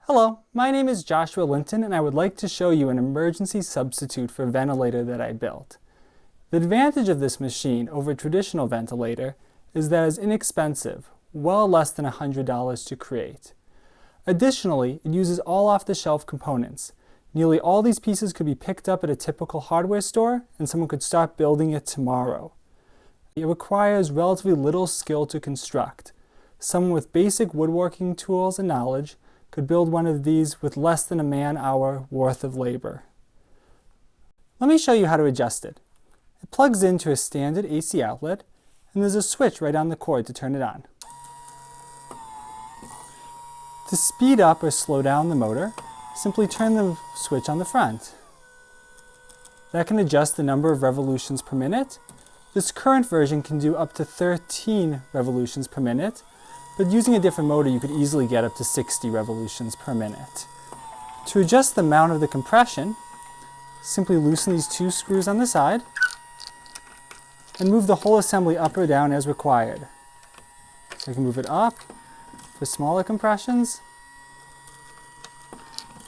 Hello, my name is Joshua Linton and I would like to show you an emergency substitute for ventilator that I built. The advantage of this machine over a traditional ventilator is that it is inexpensive, well less than $100 to create. Additionally, it uses all off-the-shelf components. Nearly all these pieces could be picked up at a typical hardware store and someone could start building it tomorrow. It requires relatively little skill to construct. Someone with basic woodworking tools and knowledge could build one of these with less than a man-hour worth of labor. Let me show you how to adjust it. It plugs into a standard AC outlet, and there's a switch right on the cord to turn it on. To speed up or slow down the motor, simply turn the switch on the front. That can adjust the number of revolutions per minute. This current version can do up to 13 revolutions per minute, but using a different motor you could easily get up to 60 revolutions per minute. To adjust the amount of the compression, simply loosen these two screws on the side and move the whole assembly up or down as required. So I can move it up for smaller compressions,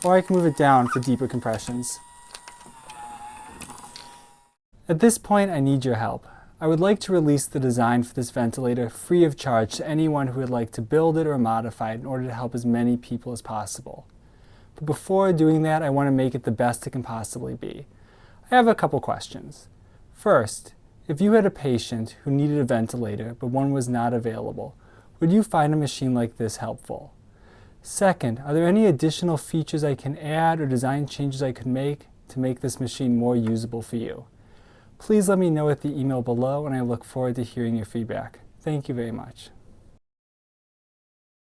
or I can move it down for deeper compressions. At this point, I need your help. I would like to release the design for this ventilator free of charge to anyone who would like to build it or modify it in order to help as many people as possible. But before doing that, I want to make it the best it can possibly be. I have a couple questions. First, if you had a patient who needed a ventilator but one was not available, would you find a machine like this helpful? Second, are there any additional features I can add or design changes I could make to make this machine more usable for you? Please let me know at the email below, and I look forward to hearing your feedback. Thank you very much.